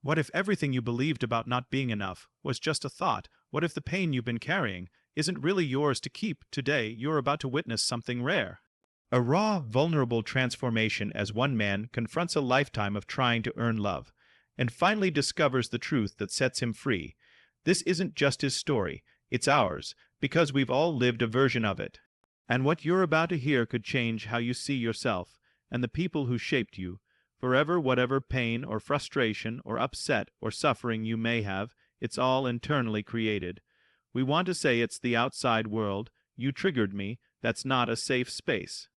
What if everything you believed about not being enough was just a thought? What if the pain you've been carrying isn't really yours to keep? Today, you're about to witness something rare. A raw, vulnerable transformation as one man confronts a lifetime of trying to earn love, and finally discovers the truth that sets him free. This isn't just his story, it's ours, because we've all lived a version of it. And what you're about to hear could change how you see yourself and the people who shaped you. Forever, whatever pain or frustration or upset or suffering you may have, it's all internally created. We want to say it's the outside world. You triggered me. That's not a safe space.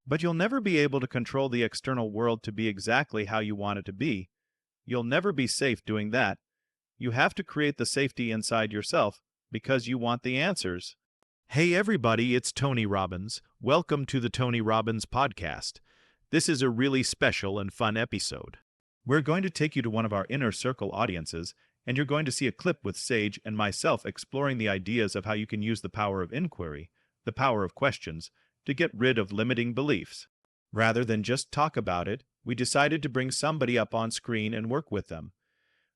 But you'll never be able to control the external world to be exactly how you want it to be. You'll never be safe doing that. You have to create the safety inside yourself because you want the answers. Hey everybody, it's Tony Robbins. Welcome to the Tony Robbins podcast. This is a really special and fun episode. We're going to take you to one of our inner circle audiences, and you're going to see a clip with Sage and myself exploring the ideas of how you can use the power of inquiry, the power of questions, to get rid of limiting beliefs. Rather than just talk about it, we decided to bring somebody up on screen and work with them.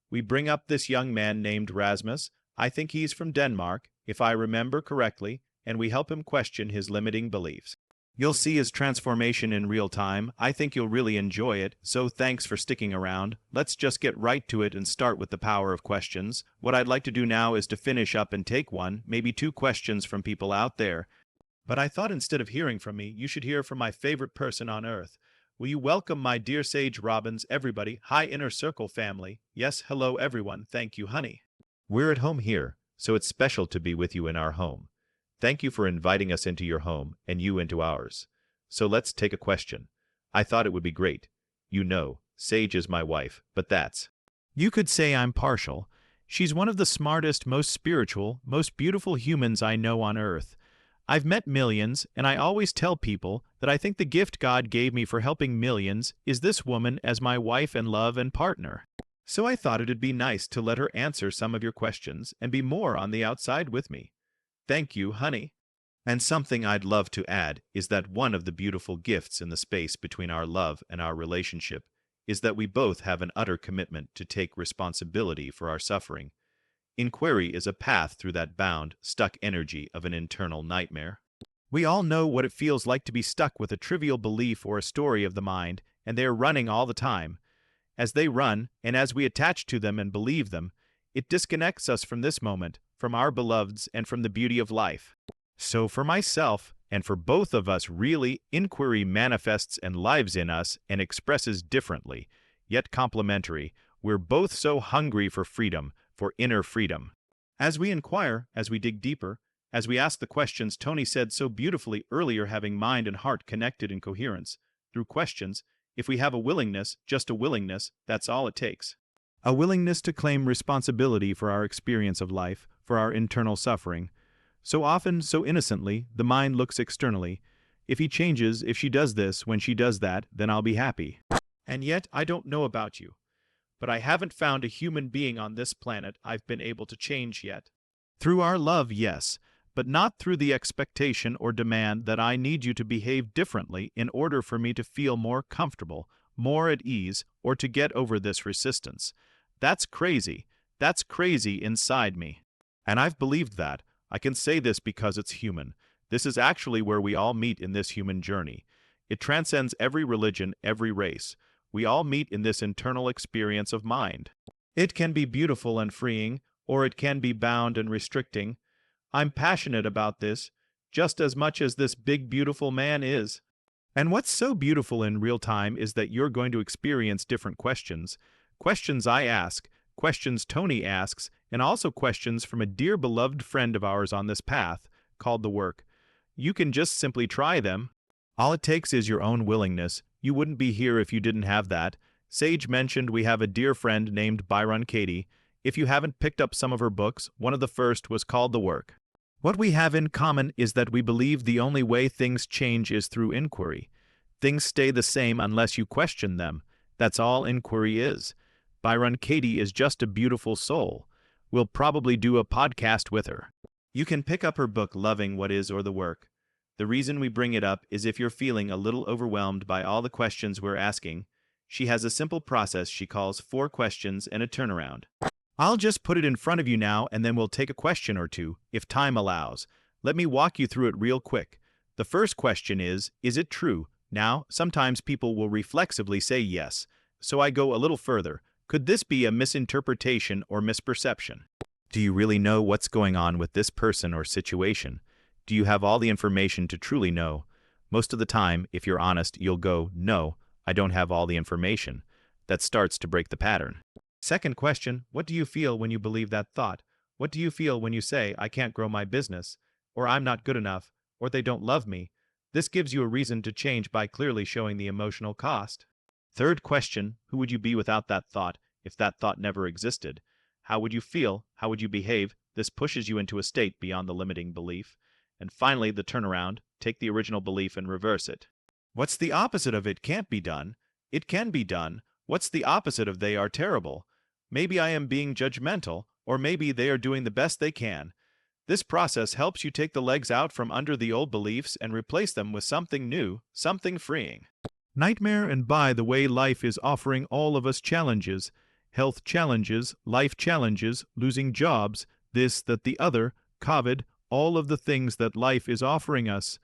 We bring up this young man named Rasmus. I think he's from Denmark, if I remember correctly, and we help him question his limiting beliefs. You'll see his transformation in real time. I think you'll really enjoy it, so thanks for sticking around. Let's just get right to it and start with the power of questions. What I'd like to do now is to finish up and take one, maybe two questions from people out there. But I thought instead of hearing from me, you should hear from my favorite person on earth. Will you welcome my dear Sage Robbins, everybody? Hi, Inner Circle family. Yes, hello everyone. Thank you, honey. We're at home here, so it's special to be with you in our home. Thank you for inviting us into your home and you into ours. So let's take a question. I thought it would be great. You know, Sage is my wife, but that's... You could say I'm partial. She's one of the smartest, most spiritual, most beautiful humans I know on earth. I've met millions, and I always tell people that I think the gift God gave me for helping millions is this woman as my wife and love and partner. So I thought it'd be nice to let her answer some of your questions and be more on the outside with me. Thank you, honey. And something I'd love to add is that one of the beautiful gifts in the space between our love and our relationship is that we both have an utter commitment to take responsibility for our suffering. Inquiry is a path through that bound, stuck energy of an internal nightmare. We all know what it feels like to be stuck with a trivial belief or a story of the mind, and they are running all the time. As they run, and as we attach to them and believe them, it disconnects us from this moment, from our beloveds, and from the beauty of life. So for myself, and for both of us really, inquiry manifests and lives in us and expresses differently, yet complementary. We're both so hungry for freedom, for inner freedom. As we inquire, as we dig deeper, as we ask the questions Tony said so beautifully earlier, having mind and heart connected in coherence, through questions, if we have a willingness, just a willingness, that's all it takes. A willingness to claim responsibility for our experience of life, for our internal suffering. So often, so innocently, the mind looks externally. If he changes, if she does this, when she does that, then I'll be happy. And yet, I don't know about you, but I haven't found a human being on this planet I've been able to change yet. Through our love, yes, but not through the expectation or demand that I need you to behave differently in order for me to feel more comfortable, more at ease, or to get over this resistance. That's crazy. That's crazy inside me. And I've believed that. I can say this because it's human. This is actually where we all meet in this human journey. It transcends every religion, every race. We all meet in this internal experience of mind. It can be beautiful and freeing, or it can be bound and restricting. I'm passionate about this, just as much as this big, beautiful man is. And what's so beautiful in real time is that you're going to experience different questions. Questions I ask, questions Tony asks, and also questions from a dear beloved friend of ours on this path, called the work. You can just simply try them. All it takes is your own willingness. You wouldn't be here if you didn't have that. Sage mentioned we have a dear friend named Byron Katie. If you haven't picked up some of her books, one of the first was called The Work. What we have in common is that we believe the only way things change is through inquiry. Things stay the same unless you question them. That's all inquiry is. Byron Katie is just a beautiful soul. We'll probably do a podcast with her. You can pick up her book, Loving What Is or The Work. The reason we bring it up is if you're feeling a little overwhelmed by all the questions we're asking, She has a simple process she calls 4 questions and a turnaround. I'll just put it in front of you now and then we'll take a question or two, if time allows. Let me walk you through it real quick. The first question is it true? Now, sometimes people will reflexively say yes. So I go a little further. Could this be a misinterpretation or misperception? Do you really know what's going on with this person or situation? Do you have all the information to truly know? Most of the time, if you're honest, you'll go, no, I don't have all the information. That starts to break the pattern. Second question, what do you feel when you believe that thought? What do you feel when you say, I can't grow my business, or I'm not good enough, or they don't love me? This gives you a reason to change by clearly showing the emotional cost. Third question, who would you be without that thought if that thought never existed? How would you feel? How would you behave? This pushes you into a state beyond the limiting belief. And finally, the turnaround, take the original belief and reverse it. What's the opposite of it can't be done? It can be done. What's the opposite of they are terrible? Maybe I am being judgmental, or maybe they are doing the best they can. This process helps you take the legs out from under the old beliefs and replace them with something new, something freeing. Nightmare, and by the way, life is offering all of us challenges. Health challenges, life challenges, losing jobs, this, that, the other, COVID, all of the things that life is offering us.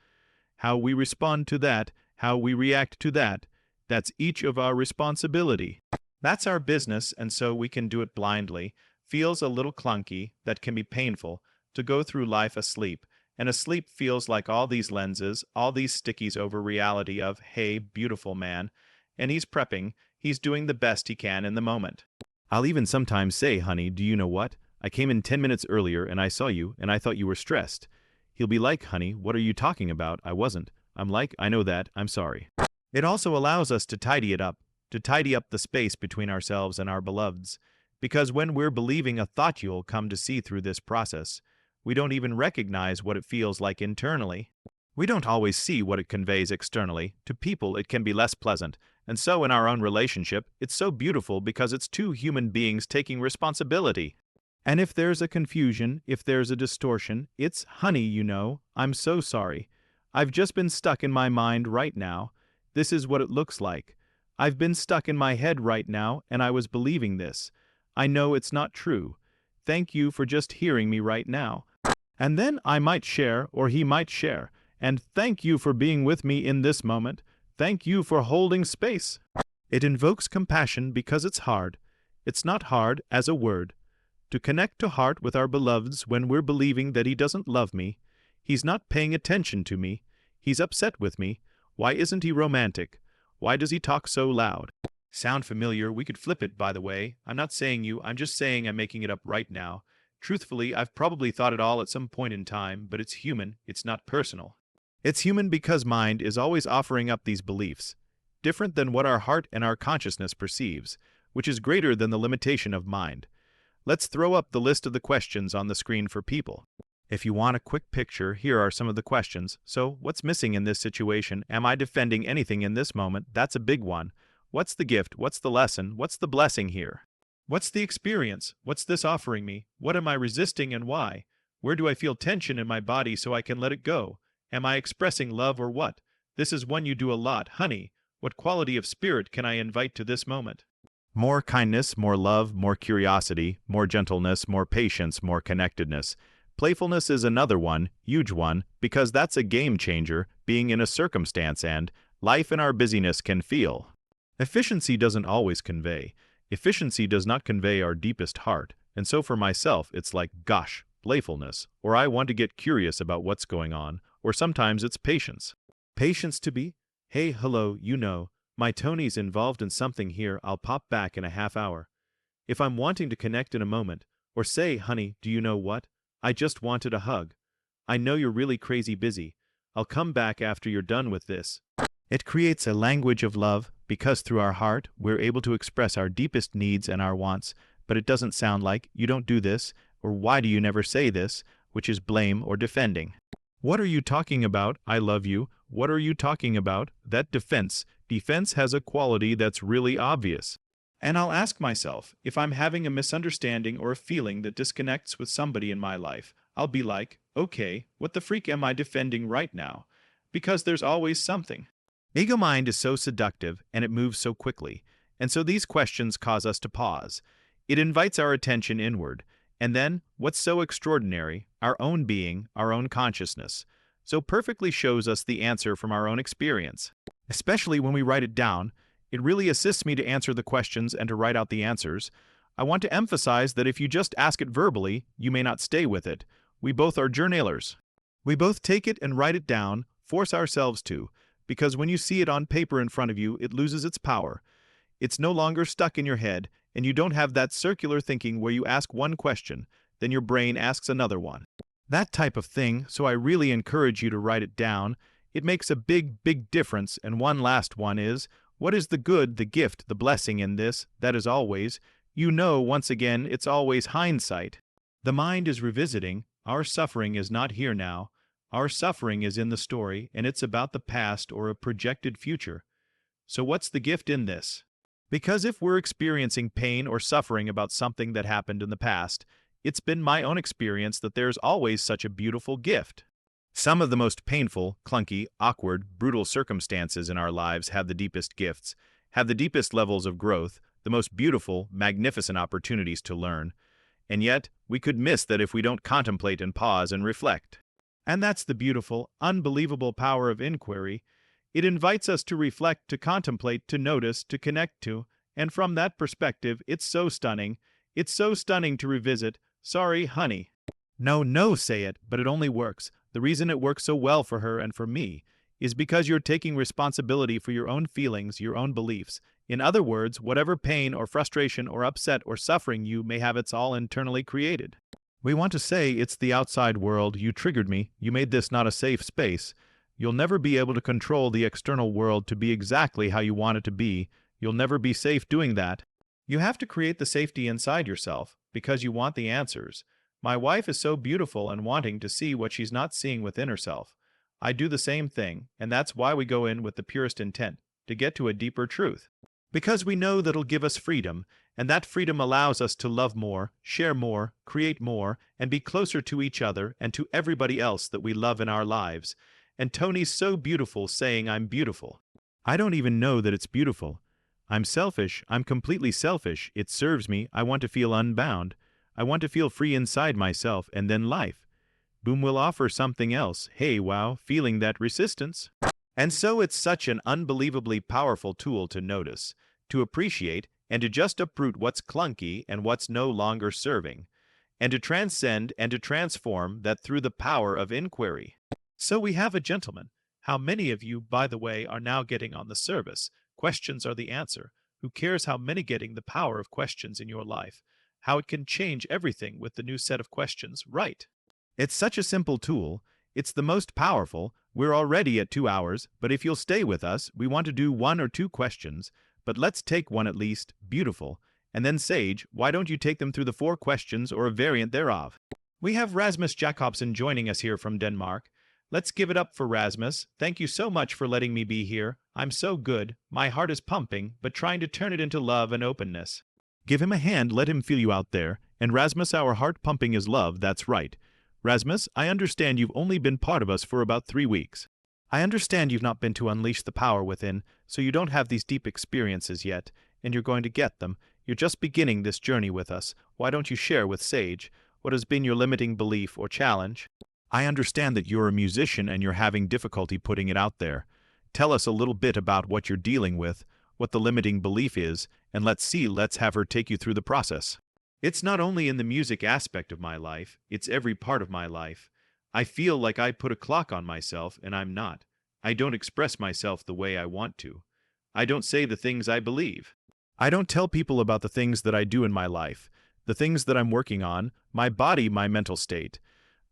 How we respond to that, how we react to that, that's each of our responsibility. That's our business, and so we can do it blindly. Feels a little clunky, that can be painful, to go through life asleep. And asleep feels like all these lenses, all these stickies over reality of, hey, beautiful man. And he's prepping, he's doing the best he can in the moment. I'll even sometimes say, honey, do you know what? I came in 10 minutes earlier and I saw you and I thought you were stressed. He'll be like, honey, what are you talking about? I wasn't. I'm like, I know that, I'm sorry. It also allows us to tidy it up, to tidy up the space between ourselves and our beloveds. Because when we're believing a thought, you'll come to see through this process. We don't even recognize what it feels like internally. We don't always see what it conveys externally. To people, it can be less pleasant. And so in our own relationship, it's so beautiful because it's two human beings taking responsibility. And if there's a confusion, if there's a distortion, it's, honey, you know, I'm so sorry. I've just been stuck in my mind right now. This is what it looks like. I've been stuck in my head right now, and I was believing this. I know it's not true. Thank you for just hearing me right now. And then I might share, or he might share. And thank you for being with me in this moment. Thank you for holding space. It invokes compassion because it's hard. It's not hard as a word. To connect to heart with our beloveds when we're believing that he doesn't love me. He's not paying attention to me. He's upset with me. Why isn't he romantic? Why does he talk so loud? Sound familiar? We could flip it, by the way. I'm not saying you, I'm just saying I'm making it up right now. Truthfully, I've probably thought it all at some point in time, but it's human, it's not personal. It's human because mind is always offering up these beliefs, different than what our heart and our consciousness perceives, which is greater than the limitation of mind. Let's throw up the list of the questions on the screen for people. If you want a quick picture, here are some of the questions. So, what's missing in this situation? Am I defending anything in this moment? That's a big one. What's the gift? What's the lesson? What's the blessing here? What's the experience? What's this offering me? What am I resisting and why? Where do I feel tension in my body so I can let it go? Am I expressing love or what? This is one you do a lot, honey. What quality of spirit can I invite to this moment? More kindness, more love, more curiosity, more gentleness, more patience, more connectedness. Playfulness is another one, huge one, because that's a game changer, being in a circumstance and life in our busyness can feel. Efficiency doesn't always convey. Efficiency does not convey our deepest heart, and so for myself it's like, gosh, playfulness, or I want to get curious about what's going on, or sometimes it's patience. Patience to be, hey, hello, you know, my Tony's involved in something here, I'll pop back in a half hour. If I'm wanting to connect in a moment, or say, honey, do you know what? I just wanted a hug. I know you're really crazy busy. I'll come back after you're done with this. It creates a language of love, because through our heart, we're able to express our deepest needs and our wants, but it doesn't sound like, you don't do this, or why do you never say this, which is blame or defending. What are you talking about? I love you. What are you talking about? That defense. Defense has a quality that's really obvious. And I'll ask myself, if I'm having a misunderstanding or a feeling that disconnects with somebody in my life, I'll be like, okay, what the freak am I defending right now? Because there's always something. Ego mind is so seductive, and it moves so quickly. And so these questions cause us to pause. It invites our attention inward. And then, what's so extraordinary, our own being, our own consciousness, so perfectly shows us the answer from our own experience. Especially when we write it down, it really assists me to answer the questions and to write out the answers. I want to emphasize that if you just ask it verbally, you may not stay with it. We both are journalers. We both take it and write it down, force ourselves to, because when you see it on paper in front of you, it loses its power. It's no longer stuck in your head, and you don't have that circular thinking where you ask one question, then your brain asks another one. That type of thing, so I really encourage you to write it down. It makes a big, big difference, and one last one is, what is the good, the gift, the blessing in this? That is always, once again, it's always hindsight. The mind is revisiting. Our suffering is not here now. Our suffering is in the story, and it's about the past or a projected future. So what's the gift in this? Because if we're experiencing pain or suffering about something that happened in the past, it's been my own experience that there's always such a beautiful gift. Some of the most painful, clunky, awkward, brutal circumstances in our lives have the deepest gifts, have the deepest levels of growth, the most beautiful, magnificent opportunities to learn. And yet, we could miss that if we don't contemplate and pause and reflect. And that's the beautiful, unbelievable power of inquiry. It invites us to reflect, to contemplate, to notice, to connect to, and from that perspective, it's so stunning. It's so stunning to revisit. Sorry, honey. No, say it, but it only works. The reason it works so well for her and for me is because you're taking responsibility for your own feelings, your own beliefs. In other words, whatever pain or frustration or upset or suffering you may have, it's all internally created. We want to say it's the outside world. You triggered me. You made this not a safe space. You'll never be able to control the external world to be exactly how you want it to be. You'll never be safe doing that. You have to create the safety inside yourself because you want the answers. My wife is so beautiful and wanting to see what she's not seeing within herself. I do the same thing, and that's why we go in with the purest intent, to get to a deeper truth. Because we know that'll give us freedom, and that freedom allows us to love more, share more, create more, and be closer to each other and to everybody else that we love in our lives. And Tony's so beautiful saying I'm beautiful. I don't even know that it's beautiful. I'm selfish. I'm completely selfish. It serves me. I want to feel unbound. I want to feel free inside myself, and then life. Boom will offer something else. Hey, wow, feeling that resistance. And so it's such an unbelievably powerful tool to notice, to appreciate, and to just uproot what's clunky and what's no longer serving, and to transcend and to transform that through the power of inquiry. So we have a gentleman. How many of you, by the way, are now getting on the service? Questions are the answer. Who cares how many getting the power of questions in your life? How it can change everything with the new set of questions, right? It's such a simple tool. It's the most powerful. We're already at 2 hours, but if you'll stay with us, we want to do 1 or 2 questions, but let's take one at least, beautiful. And then Sage, why don't you take them through the 4 questions or a variant thereof? We have Rasmus Jacobsen joining us here from Denmark. Let's give it up for Rasmus. Thank you so much for letting me be here. I'm so good. My heart is pumping, but trying to turn it into love and openness. Give him a hand, let him feel you out there. And Rasmus, our heart pumping is love, that's right. Rasmus, I understand you've only been part of us for about 3 weeks. I understand you've not been to unleash the power within, so you don't have these deep experiences yet, and you're going to get them. You're just beginning this journey with us. Why don't you share with Sage what has been your limiting belief or challenge? I understand that you're a musician and you're having difficulty putting it out there. Tell us a little bit about what you're dealing with, what the limiting belief is, and let's have her take you through the process. It's not only in the music aspect of my life, it's every part of my life. I feel like I put a clock on myself, and I'm not. I don't express myself the way I want to. I don't say the things I believe. I don't tell people about the things that I do in my life, the things that I'm working on, my body, my mental state.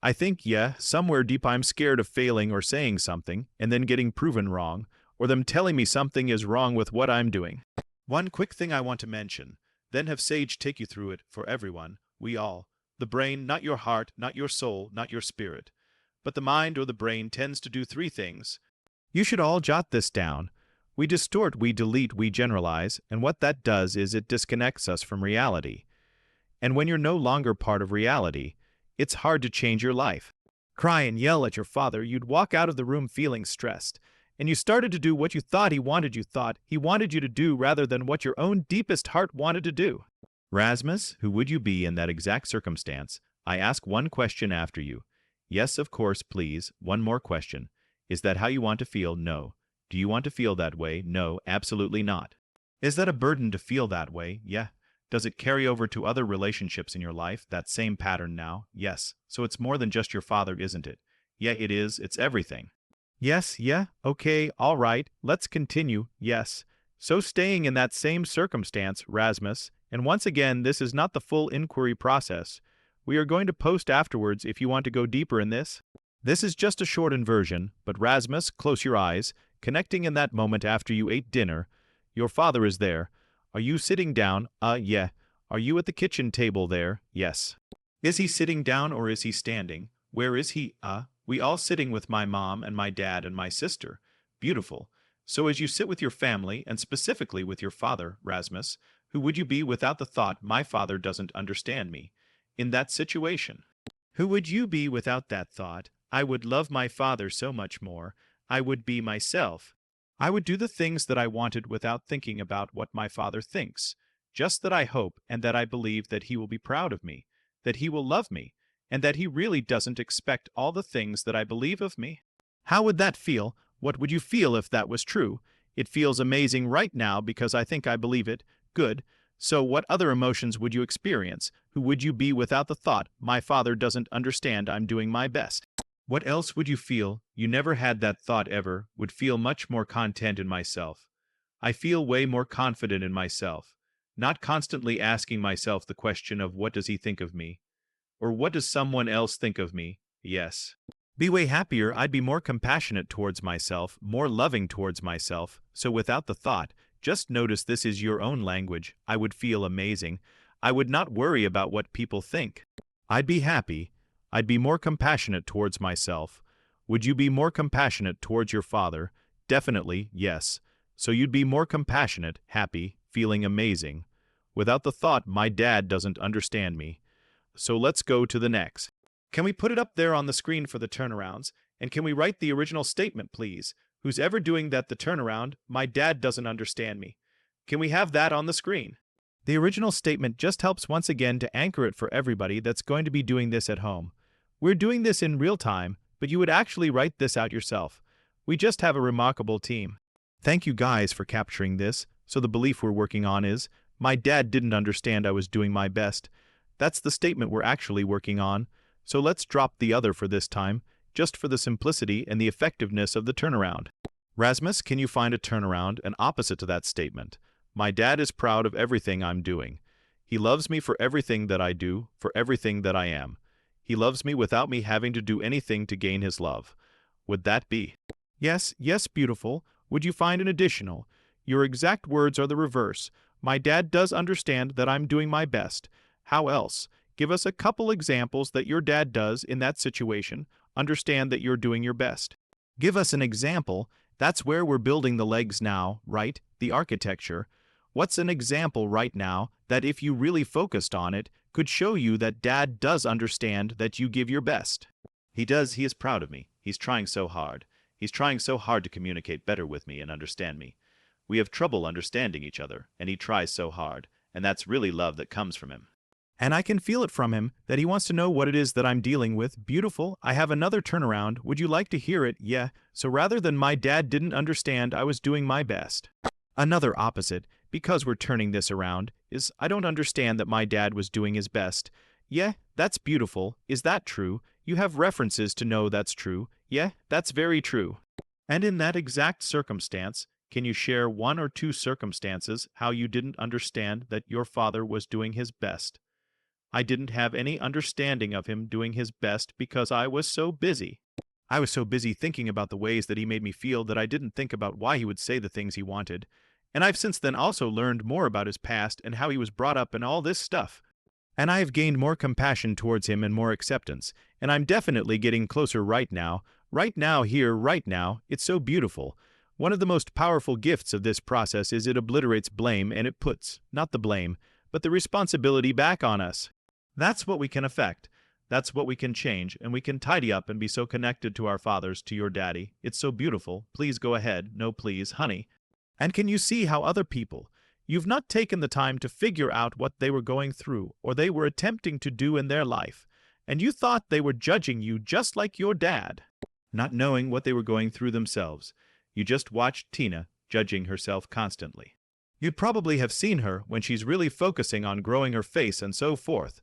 I think, somewhere deep I'm scared of failing or saying something, and then getting proven wrong, or them telling me something is wrong with what I'm doing. One quick thing I want to mention, then have Sage take you through it for everyone, we all. The brain, not your heart, not your soul, not your spirit. But the mind or the brain tends to do 3 things. You should all jot this down. We distort, we delete, we generalize, and what that does is it disconnects us from reality. And when you're no longer part of reality, it's hard to change your life. Cry and yell at your father, you'd walk out of the room feeling stressed. and you started to do what you thought he wanted you to do rather than what your own deepest heart wanted to do. Rasmus, who would you be in that exact circumstance? I ask one question after you. Yes, of course, please. One more question. Is that how you want to feel? No. Do you want to feel that way? No, absolutely not. Is that a burden to feel that way? Yeah. Does it carry over to other relationships in your life, that same pattern now? Yes. So it's more than just your father, isn't it? Yeah, it is. It's everything. Yes, yeah, okay, all right, let's continue, yes. So staying in that same circumstance, Rasmus, and once again, this is not the full inquiry process. We are going to post afterwards if you want to go deeper in this. This is just a shortened version, but Rasmus, close your eyes, connecting in that moment after you ate dinner. Your father is there. Are you sitting down? Yeah. Are you at the kitchen table there? Yes. Is he sitting down or is he standing? Where is he? We all sitting with my mom and my dad and my sister. Beautiful. So as you sit with your family, and specifically with your father, Rasmus, who would you be without the thought, my father doesn't understand me? In that situation. Who would you be without that thought? I would love my father so much more. I would be myself. I would do the things that I wanted without thinking about what my father thinks. Just that I hope and that I believe that he will be proud of me, that he will love me, and that he really doesn't expect all the things that I believe of me. How would that feel? What would you feel if that was true? It feels amazing right now because I think I believe it. Good. So what other emotions would you experience? Who would you be without the thought, my father doesn't understand I'm doing my best? What else would you feel? You never had that thought ever. Would feel much more content in myself. I feel way more confident in myself. Not constantly asking myself the question of what does he think of me? Or what does someone else think of me? Yes. Be way happier. I'd be more compassionate towards myself, more loving towards myself. So without the thought, just notice this is your own language. I would feel amazing. I would not worry about what people think. I'd be happy. I'd be more compassionate towards myself. Would you be more compassionate towards your father? Definitely, yes. So you'd be more compassionate, happy, feeling amazing. Without the thought, my dad doesn't understand me. So let's go to the next. Can we put it up there on the screen for the turnarounds? And can we write the original statement, please? Who's ever doing that, the turnaround, my dad doesn't understand me. Can we have that on the screen? The original statement just helps once again to anchor it for everybody that's going to be doing this at home. We're doing this in real time, but you would actually write this out yourself. We just have a remarkable team. Thank you guys for capturing this. So the belief we're working on is, my dad didn't understand I was doing my best. That's the statement we're actually working on. So let's drop the other for this time, just for the simplicity and the effectiveness of the turnaround. Rasmus, can you find a turnaround, an opposite to that statement? My dad is proud of everything I'm doing. He loves me for everything that I do, for everything that I am. He loves me without me having to do anything to gain his love. Would that be? Yes, yes, beautiful. Would you find an additional? Your exact words are the reverse. My dad does understand that I'm doing my best. How else? Give us a couple examples that your dad does in that situation. Understand that you're doing your best. Give us an example. That's where we're building the legs now, right? The architecture. What's an example right now that if you really focused on it, could show you that dad does understand that you give your best? He does. He is proud of me. He's trying so hard. He's trying so hard to communicate better with me and understand me. We have trouble understanding each other, and he tries so hard, and that's really love that comes from him. And I can feel it from him, that he wants to know what it is that I'm dealing with. Beautiful. I have another turnaround. Would you like to hear it? Yeah. So rather than my dad didn't understand I was doing my best. Another opposite, because we're turning this around, is I don't understand that my dad was doing his best. Yeah, that's beautiful. Is that true? You have references to know that's true. Yeah, that's very true. And in that exact circumstance, can you share one or two circumstances how you didn't understand that your father was doing his best? I didn't have any understanding of him doing his best because I was so busy. I was so busy thinking about the ways that he made me feel that I didn't think about why he would say the things he wanted. And I've since then also learned more about his past and how he was brought up and all this stuff. And I have gained more compassion towards him and more acceptance. And I'm definitely getting closer right now. Right now, here, right now. It's so beautiful. One of the most powerful gifts of this process is it obliterates blame and it puts, not the blame, but the responsibility back on us. That's what we can affect. That's what we can change, and we can tidy up and be so connected to our fathers, to your daddy. It's so beautiful. Please go ahead. No, please, honey. And can you see how other people, you've not taken the time to figure out what they were going through or they were attempting to do in their life, and you thought they were judging you just like your dad, not knowing what they were going through themselves. You just watched Tina judging herself constantly. You'd probably have seen her when she's really focusing on growing her face and so forth.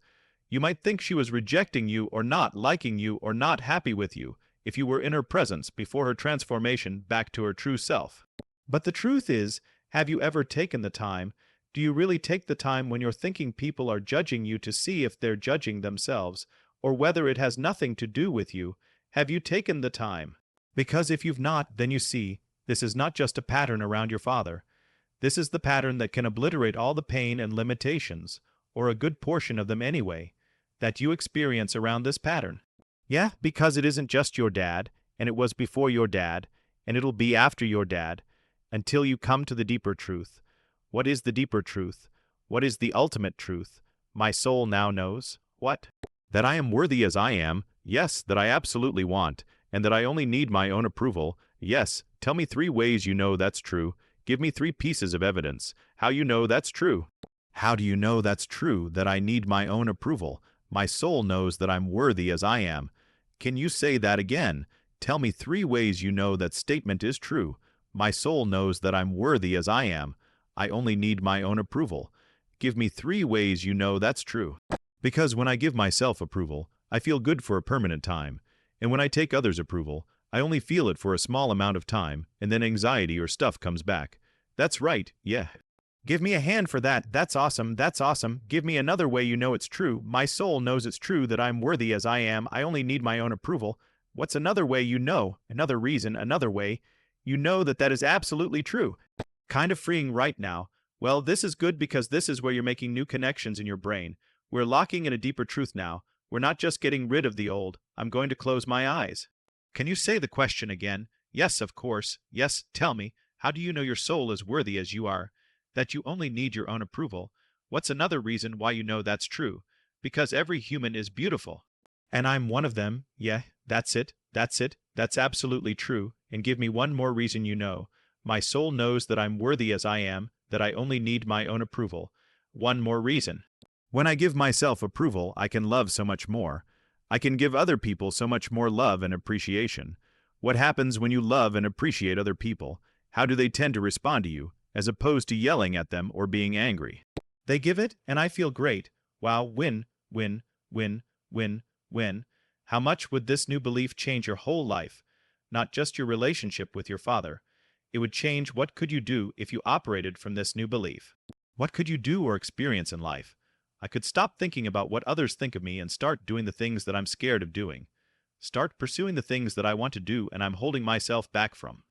You might think she was rejecting you or not liking you or not happy with you if you were in her presence before her transformation back to her true self. But the truth is, have you ever taken the time? Do you really take the time when you're thinking people are judging you to see if they're judging themselves, or whether it has nothing to do with you? Have you taken the time? Because if you've not, then you see, this is not just a pattern around your father. This is the pattern that can obliterate all the pain and limitations, or a good portion of them anyway, that you experience around this pattern. Yeah, because it isn't just your dad, and it was before your dad, and it'll be after your dad, until you come to the deeper truth. What is the deeper truth? What is the ultimate truth? My soul now knows. What? That I am worthy as I am. Yes, that I absolutely want, and that I only need my own approval. Yes, tell me 3 ways you know that's true. Give me 3 pieces of evidence. How you know that's true. How do you know that's true, that I need my own approval? My soul knows that I'm worthy as I am. Can you say that again? Tell me 3 ways you know that statement is true. My soul knows that I'm worthy as I am. I only need my own approval. Give me 3 ways you know that's true. Because when I give myself approval, I feel good for a permanent time. And when I take others' approval, I only feel it for a small amount of time, and then anxiety or stuff comes back. That's right, yeah. Give me a hand for that. That's awesome. That's awesome. Give me another way you know it's true. My soul knows it's true that I'm worthy as I am. I only need my own approval. What's another way you know? Another reason, another way. You know that that is absolutely true. Kind of freeing right now. Well, this is good because this is where you're making new connections in your brain. We're locking in a deeper truth now. We're not just getting rid of the old. I'm going to close my eyes. Can you say the question again? Yes, of course. Yes, tell me. How do you know your soul is worthy as you are? That you only need your own approval. What's another reason why you know that's true? Because every human is beautiful. And I'm one of them. Yeah, that's it. That's it. That's absolutely true. And give me one more reason you know. My soul knows that I'm worthy as I am, that I only need my own approval. One more reason. When I give myself approval, I can love so much more. I can give other people so much more love and appreciation. What happens when you love and appreciate other people? How do they tend to respond to you, as opposed to yelling at them or being angry? They give it, and I feel great. Wow, win, win, win, win, win. How much would this new belief change your whole life? Not just your relationship with your father. It would change what could you do if you operated from this new belief. What could you do or experience in life? I could stop thinking about what others think of me and start doing the things that I'm scared of doing. Start pursuing the things that I want to do and I'm holding myself back from.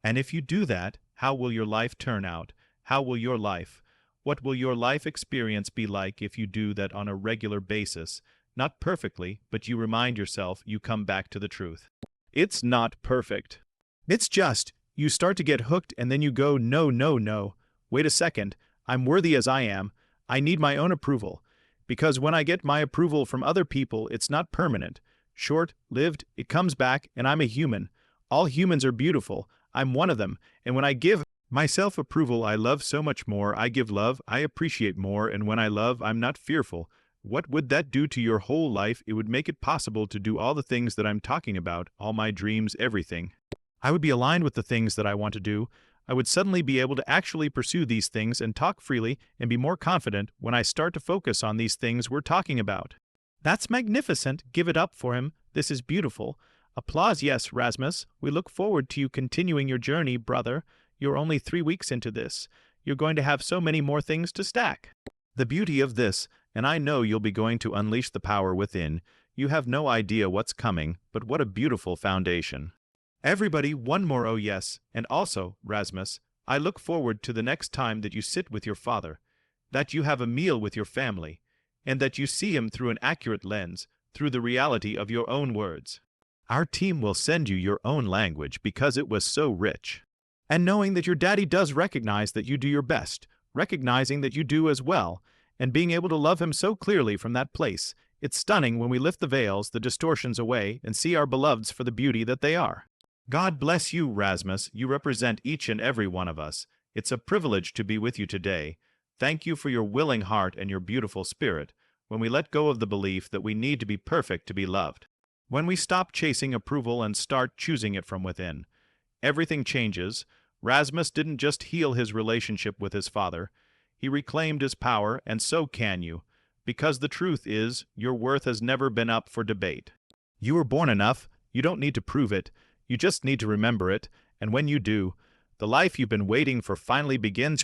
And if you do that, how will your life turn out? How will your life? What will your life experience be like if you do that on a regular basis? Not perfectly, but you remind yourself, you come back to the truth. It's not perfect. It's just, you start to get hooked and then you go, no, no, no. Wait a second, I'm worthy as I am. I need my own approval. Because when I get my approval from other people, it's not permanent. Short-lived, it comes back, and I'm a human. All humans are beautiful. I'm one of them. And when I give myself approval, I love so much more. I give love, I appreciate more, and when I love, I'm not fearful. What would that do to your whole life? It would make it possible to do all the things that I'm talking about, all my dreams, everything. I would be aligned with the things that I want to do. I would suddenly be able to actually pursue these things and talk freely and be more confident when I start to focus on these things we're talking about. That's magnificent. Give it up for him. This is beautiful. Applause, yes, Rasmus. We look forward to you continuing your journey, brother. You're only 3 weeks into this. You're going to have so many more things to stack. The beauty of this, and I know you'll be going to unleash the power within. You have no idea what's coming, but what a beautiful foundation. Everybody, one more oh yes, and also, Rasmus, I look forward to the next time that you sit with your father, that you have a meal with your family, and that you see him through an accurate lens, through the reality of your own words. Our team will send you your own language because it was so rich. And knowing that your daddy does recognize that you do your best, recognizing that you do as well, and being able to love him so clearly from that place, It's stunning when we lift the veils, the distortions away, and see our beloveds for the beauty that they are. God bless you, Rasmus. You represent each and every one of us. It's a privilege to be with you today. Thank you for your willing heart and your beautiful spirit, when we let go of the belief that we need to be perfect to be loved. When we stop chasing approval and start choosing it from within, everything changes. Rasmus didn't just heal his relationship with his father, he reclaimed his power, and so can you. Because the truth is, your worth has never been up for debate. You were born enough, you don't need to prove it, you just need to remember it, and when you do, the life you've been waiting for finally begins.